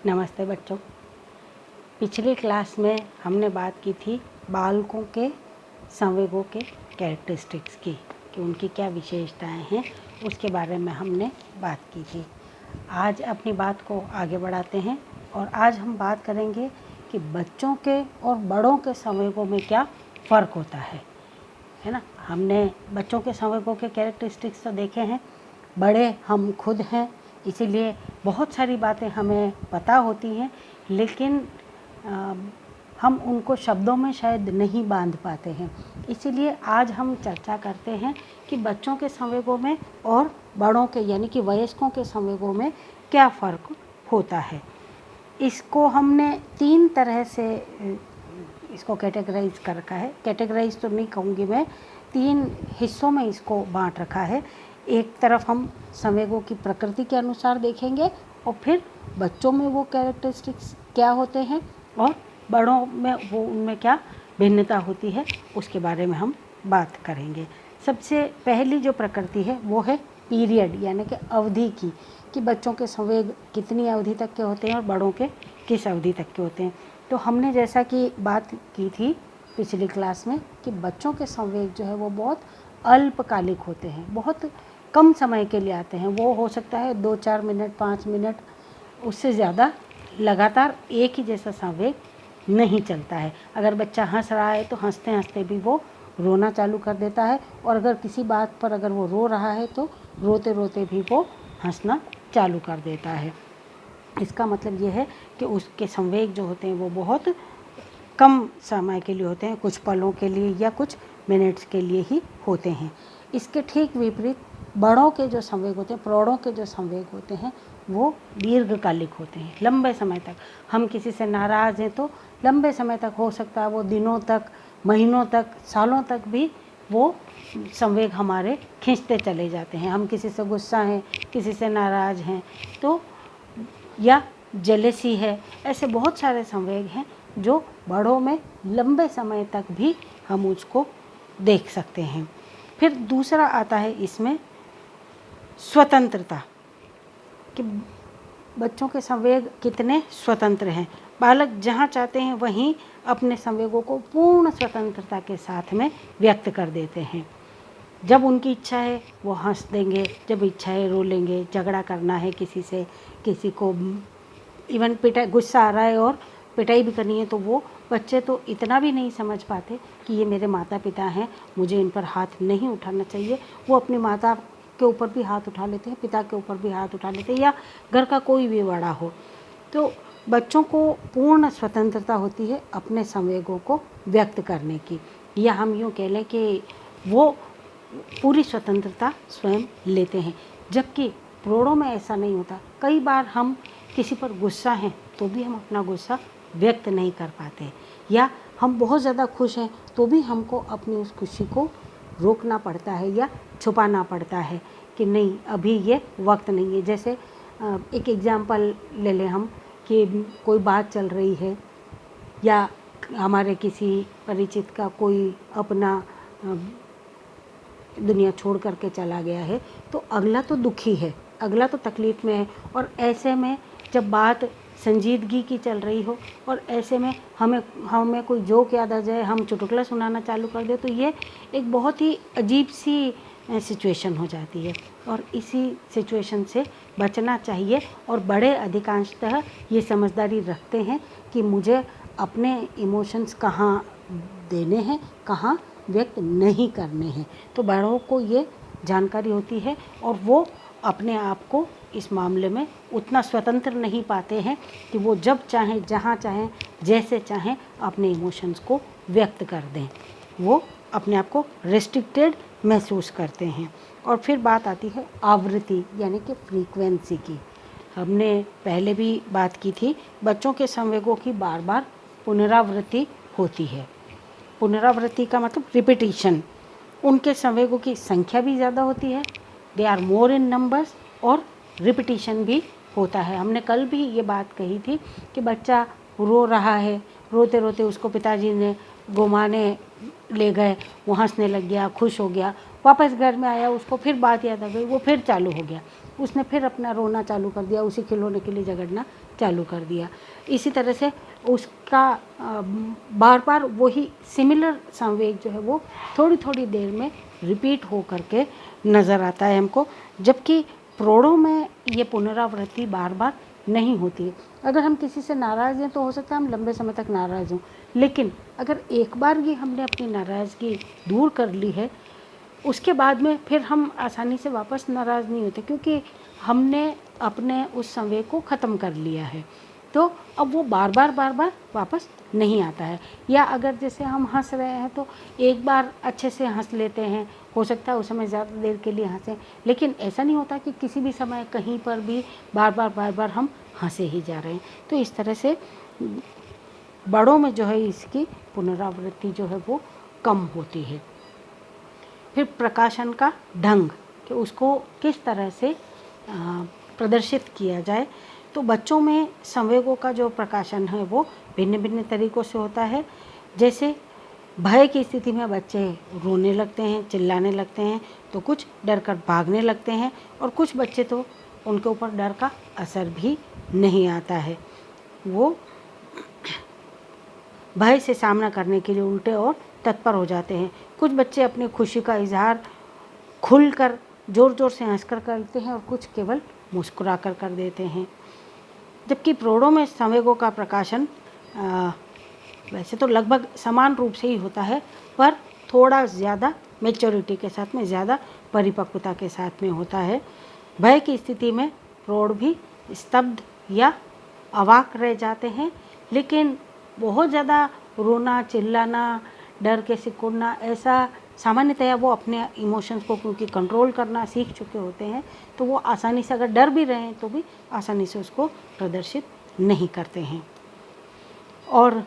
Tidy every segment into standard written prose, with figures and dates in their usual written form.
नमस्ते बच्चों। पिछली क्लास में हमने बात की थी बालकों के संवेगों के कैरेक्टरिस्टिक्स की, कि उनकी क्या विशेषताएं हैं, उसके बारे में हमने बात की थी। आज अपनी बात को आगे बढ़ाते हैं और आज हम बात करेंगे कि बच्चों के और बड़ों के संवेगों में क्या फ़र्क होता है ना। हमने बच्चों के संवेगों के कैरेक्टरिस्टिक्स तो देखे हैं, बड़े हम खुद हैं, इसीलिए बहुत सारी बातें हमें पता होती हैं, लेकिन हम उनको शब्दों में शायद नहीं बांध पाते हैं। इसीलिए आज हम चर्चा करते हैं कि बच्चों के संवेगों में और बड़ों के यानी कि वयस्कों के संवेगों में क्या फ़र्क होता है। इसको हमने 3 तरह से इसको कैटेगराइज कर रखा है। कैटेगराइज तो नहीं कहूँगी मैं, 3 हिस्सों में इसको बांट रखा है। एक तरफ हम संवेगों की प्रकृति के अनुसार देखेंगे और फिर बच्चों में वो कैरेक्टरिस्टिक्स क्या होते हैं और बड़ों में वो उनमें क्या भिन्नता होती है, उसके बारे में हम बात करेंगे। सबसे पहली जो प्रकृति है वो है पीरियड यानी कि अवधि की, कि बच्चों के संवेग कितनी अवधि तक के होते हैं और बड़ों के किस अवधि तक के होते हैं। तो हमने जैसा कि बात की थी पिछली क्लास में कि बच्चों के संवेग जो है वो बहुत अल्पकालिक होते हैं, बहुत कम समय के लिए आते हैं। वो हो सकता है 2-4 मिनट, 5 मिनट, उससे ज़्यादा लगातार एक ही जैसा संवेग नहीं चलता है। अगर बच्चा हंस रहा है तो हंसते हंसते भी वो रोना चालू कर देता है, और अगर किसी बात पर अगर वो रो रहा है तो रोते रोते भी वो हंसना चालू कर देता है। इसका मतलब ये है कि उसके संवेग जो होते हैं वो बहुत कम समय के लिए होते हैं, कुछ पलों के लिए या कुछ मिनट्स के लिए ही होते हैं। इसके ठीक विपरीत बड़ों के जो संवेग होते हैं, प्रौढ़ों के जो संवेग होते हैं वो दीर्घकालिक होते हैं, लंबे समय तक। हम किसी से नाराज़ हैं तो लंबे समय तक हो सकता है, वो दिनों तक, महीनों तक, सालों तक भी वो संवेग हमारे खींचते चले जाते हैं। हम किसी से गुस्सा हैं, किसी से नाराज़ हैं तो, या जेलसी है, ऐसे बहुत सारे संवेग हैं जो बड़ों में लंबे समय तक भी हम उसको देख सकते हैं। फिर दूसरा आता है इसमें स्वतंत्रता, कि बच्चों के संवेग कितने स्वतंत्र हैं। बालक जहाँ चाहते हैं वहीं अपने संवेगों को पूर्ण स्वतंत्रता के साथ में व्यक्त कर देते हैं। जब उनकी इच्छा है वो हंस देंगे, जब इच्छा है रो लेंगे। झगड़ा करना है किसी से, किसी को इवन पिटाई, गुस्सा आ रहा है और पिटाई भी करनी है, तो वो बच्चे तो इतना भी नहीं समझ पाते कि ये मेरे माता पिता हैं, मुझे इन पर हाथ नहीं उठाना चाहिए। वो अपनी माता के ऊपर भी हाथ उठा लेते हैं, पिता के ऊपर भी हाथ उठा लेते हैं, या घर का कोई भी बड़ा हो। तो बच्चों को पूर्ण स्वतंत्रता होती है अपने संवेगों को व्यक्त करने की, या हम यूँ कह लें कि वो पूरी स्वतंत्रता स्वयं लेते हैं। जबकि प्रौढ़ों में ऐसा नहीं होता। कई बार हम किसी पर गुस्सा हैं तो भी हम अपना गुस्सा व्यक्त नहीं कर पाते, या हम बहुत ज़्यादा खुश हैं तो भी हमको अपनी उस खुशी को रोकना पड़ता है या छुपाना पड़ता है कि नहीं, अभी ये वक्त नहीं है। जैसे एक एग्जांपल ले लें हम, कि कोई बात चल रही है या हमारे किसी परिचित का कोई अपना दुनिया छोड़ करके चला गया है, तो अगला तो दुखी है, अगला तो तकलीफ़ में है, और ऐसे में जब बात संजीदगी की चल रही हो और ऐसे में हमें कोई जोक याद आ जाए, हम चुटकुला सुनाना चालू कर दे, तो ये एक बहुत ही अजीब सी सिचुएशन हो जाती है, और इसी सिचुएशन से बचना चाहिए। और बड़े अधिकांशतः ये समझदारी रखते हैं कि मुझे अपने इमोशंस कहाँ देने हैं, कहाँ व्यक्त नहीं करने हैं। तो बड़ों को ये जानकारी होती है और वो अपने आप को इस मामले में उतना स्वतंत्र नहीं पाते हैं कि वो जब चाहें, जहाँ चाहें, जैसे चाहें अपने इमोशंस को व्यक्त कर दें। वो अपने आप को रेस्ट्रिक्टेड महसूस करते हैं। और फिर बात आती है आवृत्ति यानी कि फ्रीक्वेंसी की। हमने पहले भी बात की थी, बच्चों के संवेगों की बार बार पुनरावृत्ति होती है। पुनरावृत्ति का मतलब रिपीटिशन। उनके संवेगों की संख्या भी ज़्यादा होती है, they are more in numbers, और रिपीटिशन भी होता है। हमने कल भी ये बात कही थी कि बच्चा रो रहा है, रोते रोते उसको पिताजी ने घुमाने ले गए, वो हंसने लग गया, खुश हो गया, वापस घर में आया, उसको फिर बात याद आ गई, वो फिर चालू हो गया, उसने फिर अपना रोना चालू कर दिया, उसी खिलौने के लिए झगड़ना चालू कर दिया। इसी तरह से उसका बार बार वही सिमिलर संवेग जो है वो थोड़ी थोड़ी देर में रिपीट हो करके नज़र आता है हमको, जबकि प्रौढ़ों में ये पुनरावृत्ति बार बार नहीं होती है। अगर हम किसी से नाराज़ हैं तो हो सकता है हम लंबे समय तक नाराज़ हों, लेकिन अगर एक बार ही हमने अपनी नाराज़गी दूर कर ली है, उसके बाद में फिर हम आसानी से वापस नाराज़ नहीं होते, क्योंकि हमने अपने उस संवेग को ख़त्म कर लिया है। तो अब वो बार बार वापस नहीं आता है। या अगर जैसे हम हंस रहे हैं तो एक बार अच्छे से हंस लेते हैं, हो सकता है उस समय ज़्यादा देर के लिए हंसें, लेकिन ऐसा नहीं होता कि किसी भी समय कहीं पर भी बार बार हम हंसे ही जा रहे हैं। तो इस तरह से बड़ों में जो है इसकी पुनरावृत्ति जो है वो कम होती है। फिर प्रकाशन का ढंग, कि उसको किस तरह से प्रदर्शित किया जाए। तो बच्चों में संवेगों का जो प्रकाशन है वो भिन्न भिन्न तरीक़ों से होता है। जैसे भय की स्थिति में बच्चे रोने लगते हैं, चिल्लाने लगते हैं, तो कुछ डर कर भागने लगते हैं, और कुछ बच्चे तो उनके ऊपर डर का असर भी नहीं आता है, वो भय से सामना करने के लिए उल्टे और तत्पर हो जाते हैं। कुछ बच्चे अपनी खुशी का इजहार खुलकर ज़ोर ज़ोर से हंसकर करते हैं, और कुछ केवल मुस्कुरा कर देते हैं। जबकि प्रौढ़ों में संवेगों का प्रकाशन वैसे तो लगभग समान रूप से ही होता है, पर थोड़ा ज़्यादा मैच्योरिटी के साथ में, ज़्यादा परिपक्वता के साथ में होता है। भय की स्थिति में प्रौढ़ भी स्तब्ध या अवाक रह जाते हैं, लेकिन बहुत ज़्यादा रोना, चिल्लाना, डर के सिकुड़ना, ऐसा सामान्यतया वो अपने इमोशंस को क्योंकि कंट्रोल करना सीख चुके होते हैं, तो वो आसानी से, अगर डर भी रहे हैं तो भी आसानी से उसको प्रदर्शित नहीं करते हैं। और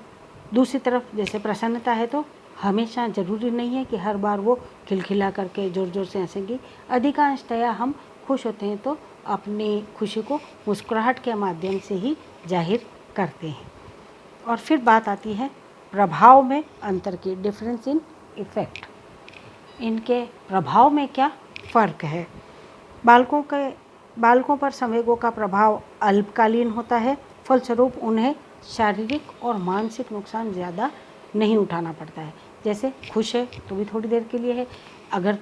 दूसरी तरफ जैसे प्रसन्नता है, तो हमेशा ज़रूरी नहीं है कि हर बार वो खिलखिला करके ज़ोर ज़ोर से हंसेंगी। अधिकांशतया हम खुश होते हैं तो अपनी खुशी को मुस्कुराहट के माध्यम से ही जाहिर करते हैं। और फिर बात आती है प्रभाव में अंतर की, डिफरेंस इन इफ़ेक्ट। इनके प्रभाव में क्या फ़र्क है। बालकों पर संवेगों का प्रभाव अल्पकालीन होता है, फलस्वरूप उन्हें शारीरिक और मानसिक नुकसान ज़्यादा नहीं उठाना पड़ता है। जैसे खुश है तो भी थोड़ी देर के लिए है, अगर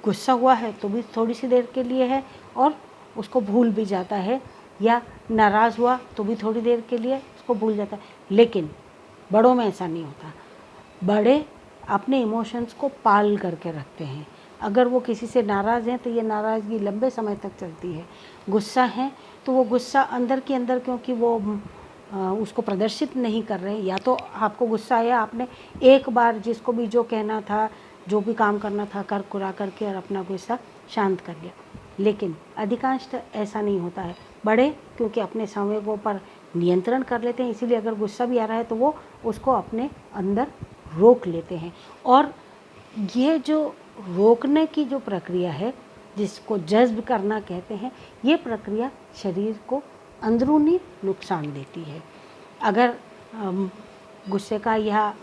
गुस्सा हुआ है तो भी थोड़ी सी देर के लिए है और उसको भूल भी जाता है, या नाराज़ हुआ तो भी थोड़ी देर के लिए उसको भूल जाता है। लेकिन बड़ों में ऐसा नहीं होता। बड़े अपने इमोशंस को पाल करके रखते हैं। अगर वो किसी से नाराज़ हैं तो ये नाराज़गी लंबे समय तक चलती है। गुस्सा है तो वो गुस्सा अंदर के अंदर, क्योंकि वो उसको प्रदर्शित नहीं कर रहे हैं, या तो आपको गुस्सा आया, आपने एक बार जिसको भी जो कहना था, जो भी काम करना था, कर कुरा करके और अपना गुस्सा शांत कर लिया। लेकिन अधिकांशतः ऐसा नहीं होता है। बड़े क्योंकि अपने संवेगों पर नियंत्रण कर लेते हैं, इसीलिए अगर गुस्सा भी आ रहा है तो वो उसको अपने अंदर रोक लेते हैं। और ये जो रोकने की जो प्रक्रिया है, जिसको जज़्ब करना कहते हैं, ये प्रक्रिया शरीर को अंदरूनी नुकसान देती है। अगर गुस्से का या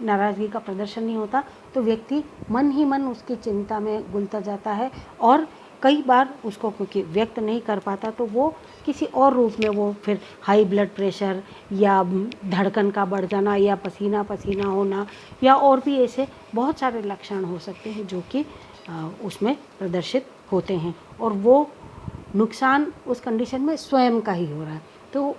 नाराज़गी का प्रदर्शन नहीं होता तो व्यक्ति मन ही मन उसकी चिंता में घुलता जाता है, और कई बार उसको क्योंकि व्यक्त नहीं कर पाता तो वो किसी और रूप में वो फिर हाई ब्लड प्रेशर या धड़कन का बढ़ जाना या पसीना पसीना होना या और भी ऐसे बहुत सारे लक्षण हो सकते हैं जो कि उसमें प्रदर्शित होते हैं, और वो नुकसान उस कंडीशन में स्वयं का ही हो रहा है। तो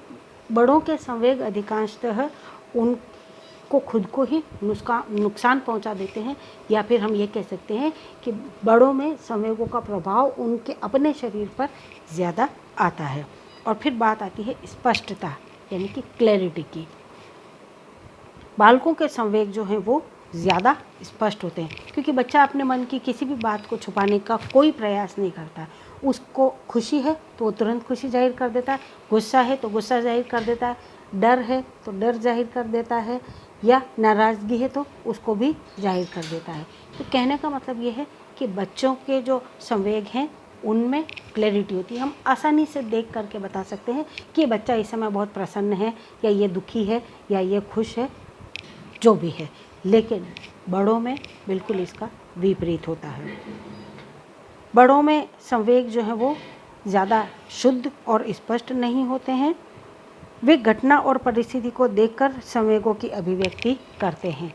बड़ों के संवेग अधिकांशतः उनको खुद को ही नुकसान पहुंचा देते हैं, या फिर हम ये कह सकते हैं कि बड़ों में संवेगों का प्रभाव उनके अपने शरीर पर ज़्यादा आता है। और फिर बात आती है स्पष्टता यानी कि क्लैरिटी की। बालकों के संवेग जो हैं वो ज़्यादा स्पष्ट होते हैं, क्योंकि बच्चा अपने मन की किसी भी बात को छुपाने का कोई प्रयास नहीं करता। उसको खुशी है तो वो तुरंत खुशी जाहिर कर देता है, गुस्सा है तो गुस्सा जाहिर कर देता है, डर है तो डर जाहिर कर देता है, या नाराज़गी है तो उसको भी जाहिर कर देता है। तो कहने का मतलब ये है कि बच्चों के जो संवेग हैं उनमें क्लैरिटी होती है। हम आसानी से देख करके बता सकते हैं कि बच्चा इस समय बहुत प्रसन्न है, या ये दुखी है, या ये खुश है, जो भी है। लेकिन बड़ों में बिल्कुल इसका विपरीत होता है। बड़ों में संवेग जो है वो ज़्यादा शुद्ध और स्पष्ट नहीं होते हैं। वे घटना और परिस्थिति को देखकर संवेगों की अभिव्यक्ति करते हैं।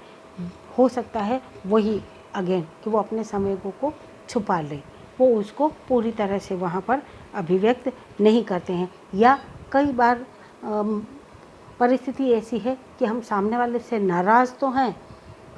हो सकता है वही अगेन कि वो अपने संवेगों को छुपा ले, वो उसको पूरी तरह से वहाँ पर अभिव्यक्त नहीं करते हैं। या कई बार परिस्थिति ऐसी है कि हम सामने वाले से नाराज़ तो हैं,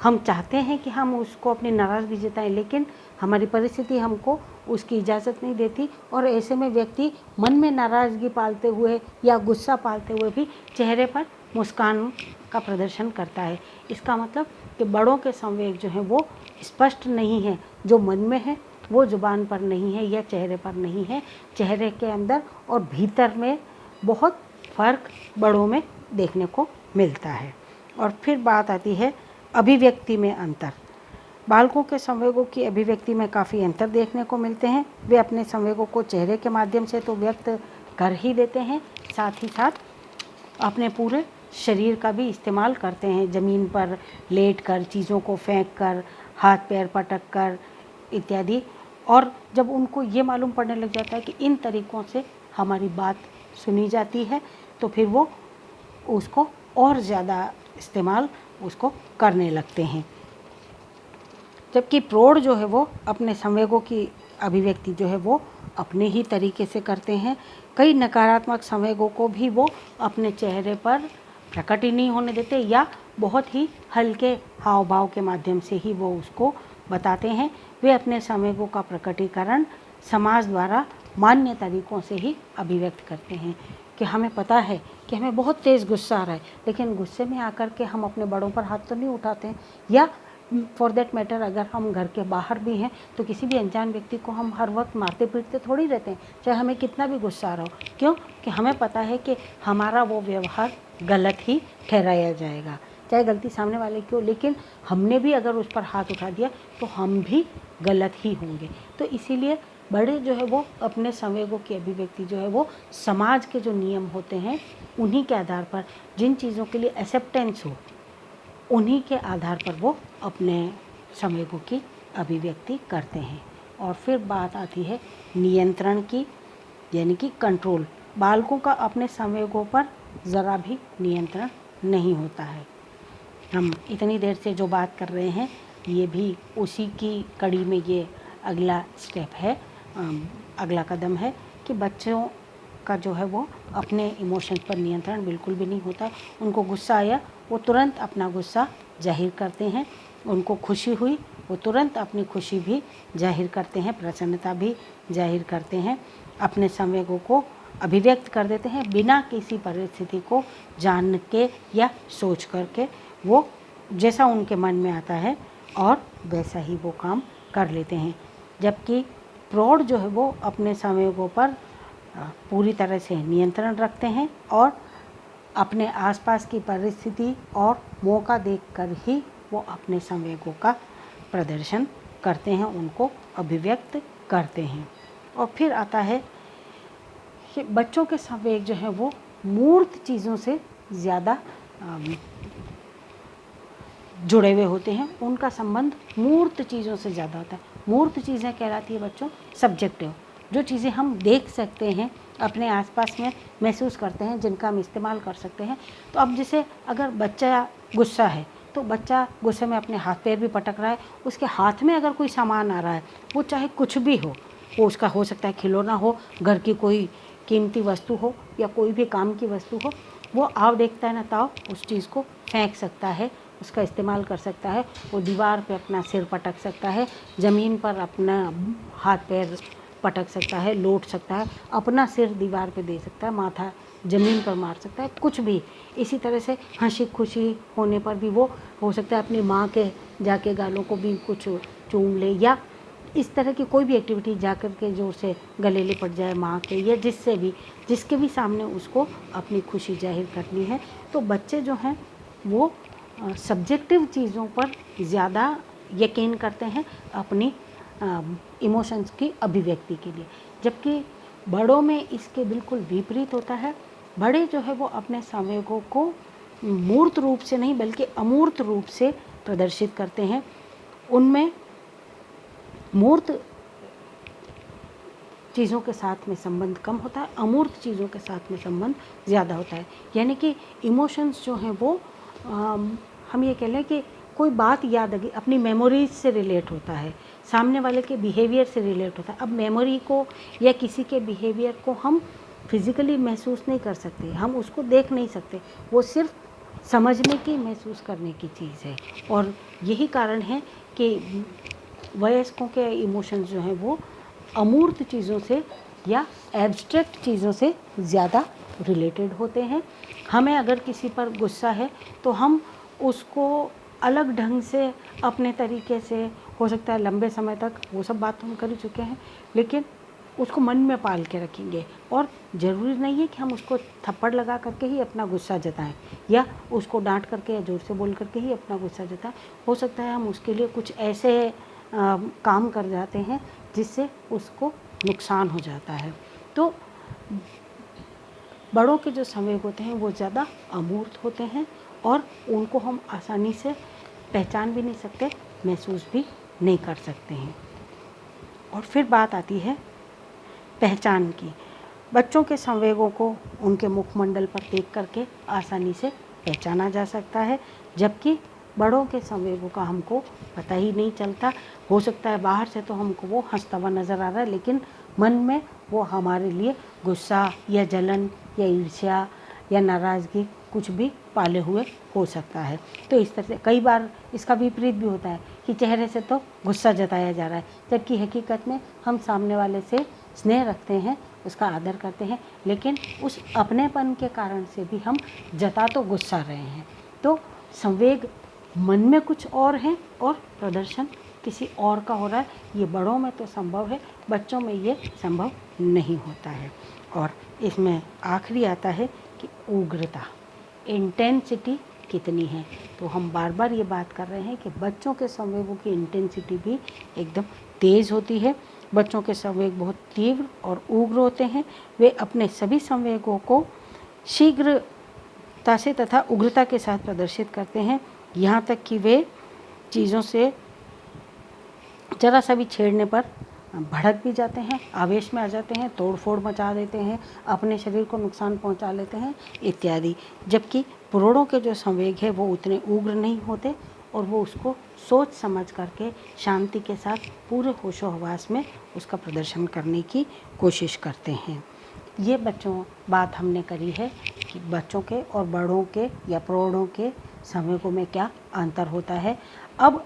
हम चाहते हैं कि हम उसको अपनी नाराज़गी जताएं, लेकिन हमारी परिस्थिति हमको उसकी इजाज़त नहीं देती, और ऐसे में व्यक्ति मन में नाराज़गी पालते हुए या गुस्सा पालते हुए भी चेहरे पर मुस्कान का प्रदर्शन करता है। इसका मतलब कि बड़ों के संवेग जो हैं वो स्पष्ट नहीं है, जो मन में है वो ज़ुबान पर नहीं है या चेहरे पर नहीं है। चेहरे के अंदर और भीतर में बहुत फ़र्क बड़ों में देखने को मिलता है। और फिर बात आती है अभिव्यक्ति में अंतर। बालकों के संवेगों की अभिव्यक्ति में काफ़ी अंतर देखने को मिलते हैं। वे अपने संवेगों को चेहरे के माध्यम से तो व्यक्त कर ही देते हैं, साथ ही साथ अपने पूरे शरीर का भी इस्तेमाल करते हैं, ज़मीन पर लेट कर, चीज़ों को फेंक कर, हाथ पैर पटक कर इत्यादि। और जब उनको ये मालूम पड़ने लग जाता है कि इन तरीक़ों से हमारी बात सुनी जाती है, तो फिर वो उसको और ज़्यादा इस्तेमाल उसको करने लगते हैं। जबकि प्रौढ़ जो है वो अपने संवेगों की अभिव्यक्ति जो है वो अपने ही तरीके से करते हैं। कई नकारात्मक संवेगों को भी वो अपने चेहरे पर प्रकट ही नहीं होने देते, या बहुत ही हल्के हाव भाव के माध्यम से ही वो उसको बताते हैं। वे अपने संवेगों का प्रकटीकरण समाज द्वारा मान्य तरीक़ों से ही अभिव्यक्त करते हैं। कि हमें पता है कि हमें बहुत तेज़ गुस्सा आ रहा है, लेकिन गुस्से में आकर के हम अपने बड़ों पर हाथ तो नहीं उठाते हैं, या फॉर देट मैटर अगर हम घर के बाहर भी हैं तो किसी भी अनजान व्यक्ति को हम हर वक्त मारते पीटते थोड़ी रहते हैं, चाहे हमें कितना भी गुस्सा आ रहा हो। क्यों? कि हमें पता है कि हमारा वो व्यवहार गलत ही ठहराया जाएगा, चाहे गलती सामने वाले की हो, लेकिन हमने भी अगर उस पर हाथ उठा दिया तो हम भी गलत ही होंगे। तो इसीलिए बड़े जो है वो अपने संवेगों की अभिव्यक्ति जो है वो समाज के जो नियम होते हैं उन्हीं के आधार पर, जिन चीज़ों के लिए एक्सेप्टेंस हो उन्हीं के आधार पर वो अपने संवेगों की अभिव्यक्ति करते हैं। और फिर बात आती है नियंत्रण की, यानी कि कंट्रोल। बालकों का अपने संवेगों पर ज़रा भी नियंत्रण नहीं होता है। हम इतनी देर से जो बात कर रहे हैं ये भी उसी की कड़ी में ये अगला स्टेप है, अगला कदम है कि बच्चों का जो है वो अपने इमोशंस पर नियंत्रण बिल्कुल भी नहीं होता। उनको गुस्सा आया वो तुरंत अपना गुस्सा जाहिर करते हैं, उनको खुशी हुई वो तुरंत अपनी खुशी भी जाहिर करते हैं, प्रसन्नता भी जाहिर करते हैं, अपने संवेगों को अभिव्यक्त कर देते हैं बिना किसी परिस्थिति को जान के या सोच करके। वो जैसा उनके मन में आता है और वैसा ही वो काम कर लेते हैं। जबकि प्रौढ़ जो है वो अपने संवेगों पर पूरी तरह से नियंत्रण रखते हैं और अपने आसपास की परिस्थिति और मौका देखकर ही वो अपने संवेगों का प्रदर्शन करते हैं, उनको अभिव्यक्त करते हैं। और फिर आता है कि बच्चों के संवेग जो है वो मूर्त चीज़ों से ज़्यादा जुड़े हुए होते हैं, उनका संबंध मूर्त चीज़ों से ज़्यादा होता है। मूर्त चीज़ें कहलाती है बच्चों सब्जेक्टिव, जो चीज़ें हम देख सकते हैं, अपने आसपास में महसूस करते हैं, जिनका हम इस्तेमाल कर सकते हैं। तो अब जैसे अगर बच्चा गुस्सा है तो बच्चा गुस्से में अपने हाथ पैर भी पटक रहा है, उसके हाथ में अगर कोई सामान आ रहा है, वो चाहे कुछ भी हो, वो उसका हो सकता है खिलौना हो, घर की कोई कीमती वस्तु हो या कोई भी काम की वस्तु हो, वो आव देखता है ना ताव उस चीज़ को फेंक सकता है, उसका इस्तेमाल कर सकता है। वो दीवार पे अपना सिर पटक सकता है, ज़मीन पर अपना हाथ पैर पटक सकता है, लौट सकता है, अपना सिर दीवार पे दे सकता है, माथा ज़मीन पर मार सकता है, कुछ भी। इसी तरह से हंसी खुशी होने पर भी वो हो सकता है अपनी माँ के जाके गालों को भी कुछ चूम ले, या इस तरह की कोई भी एक्टिविटी जा कर के जोर से गले लिपट जाए माँ के, या जिससे भी जिसके भी सामने उसको अपनी खुशी जाहिर करनी है। तो बच्चे जो हैं वो सब्जेक्टिव चीज़ों पर ज़्यादा यकीन करते हैं अपनी इमोशंस की अभिव्यक्ति के लिए, जबकि बड़ों में इसके बिल्कुल विपरीत होता है। बड़े जो है वो अपने संवेगों को मूर्त रूप से नहीं बल्कि अमूर्त रूप से प्रदर्शित करते हैं उनमें मूर्त चीज़ों के साथ में संबंध कम होता है, अमूर्त चीज़ों के साथ में संबंध ज़्यादा होता है। यानी कि इमोशंस जो हैं वो हम ये कह लें कि कोई बात याद आ गई, अपनी मेमोरीज से रिलेट होता है, सामने वाले के बिहेवियर से रिलेट होता है। अब मेमोरी को या किसी के बिहेवियर को हम फिज़िकली महसूस नहीं कर सकते, हम उसको देख नहीं सकते, वो सिर्फ समझने की, महसूस करने की चीज़ है। और यही कारण है कि वयस्कों के इमोशंस जो हैं वो अमूर्त चीज़ों से या एब्स्ट्रैक्ट चीज़ों से ज़्यादा रिलेटेड होते हैं। हमें अगर किसी पर गुस्सा है तो हम उसको अलग ढंग से अपने तरीके से, हो सकता है लंबे समय तक, वो सब बात हम कर ही चुके हैं, लेकिन उसको मन में पाल के रखेंगे। और ज़रूरी नहीं है कि हम उसको थप्पड़ लगा करके ही अपना गुस्सा जताएं या उसको डांट करके या ज़ोर से बोल करके ही अपना गुस्सा जताएं। हो सकता है हम उसके लिए कुछ ऐसे काम कर जाते हैं जिससे उसको नुकसान हो जाता है। तो बड़ों के जो संवेग होते हैं वो ज़्यादा अमूर्त होते हैं और उनको हम आसानी से पहचान भी नहीं सकते, महसूस भी नहीं कर सकते हैं। और फिर बात आती है पहचान की। बच्चों के संवेगों को उनके मुखमंडल पर देख करके आसानी से पहचाना जा सकता है, जबकि बड़ों के संवेगों का हमको पता ही नहीं चलता। हो सकता है बाहर से तो हमको वो हंसता हुआ नज़र आ रहा है, लेकिन मन में वो हमारे लिए गुस्सा या जलन या ईर्ष्या या नाराज़गी कुछ भी पाले हुए हो सकता है। तो इस तरह से कई बार इसका विपरीत भी होता है कि चेहरे से तो गुस्सा जताया जा रहा है, जबकि हकीकत में हम सामने वाले से स्नेह रखते हैं, उसका आदर करते हैं, लेकिन उस अपनेपन के कारण से भी हम जता तो गुस्सा रहे हैं। तो संवेग मन में कुछ और है और प्रदर्शन किसी और का हो रहा है। ये बड़ों में तो संभव है, बच्चों में ये संभव नहीं होता है। और इसमें आखिरी आता है कि उग्रता, इंटेंसिटी कितनी है। तो हम बार बार ये बात कर रहे हैं कि बच्चों के संवेगों की इंटेंसिटी भी एकदम तेज़ होती है। बच्चों के संवेग बहुत तीव्र और उग्र होते हैं। वे अपने सभी संवेगों को शीघ्रता से तथा उग्रता के साथ प्रदर्शित करते हैं, यहाँ तक कि वे चीज़ों से ज़रा सा भी छेड़ने पर भड़क भी जाते हैं, आवेश में आ जाते हैं, तोड़ फोड़ मचा देते हैं, अपने शरीर को नुकसान पहुंचा लेते हैं इत्यादि। जबकि प्रौढ़ों के जो संवेग है वो उतने उग्र नहीं होते और वो उसको सोच समझ करके शांति के साथ पूरे होशो हवास में उसका प्रदर्शन करने की कोशिश करते हैं। ये बात हमने करी है कि बच्चों के और बड़ों के या प्रौढ़ों के संवेगों में क्या अंतर होता है। अब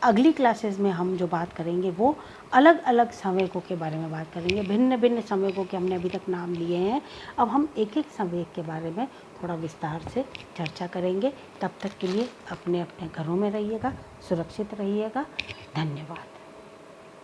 अगली क्लासेस में हम जो बात करेंगे वो अलग अलग संवेगों के बारे में बात करेंगे। भिन्न भिन्न संवेगों के हमने अभी तक नाम लिए हैं, अब हम एक एक संवेग के बारे में थोड़ा विस्तार से चर्चा करेंगे। तब तक के लिए अपने अपने घरों में रहिएगा, सुरक्षित रहिएगा। धन्यवाद।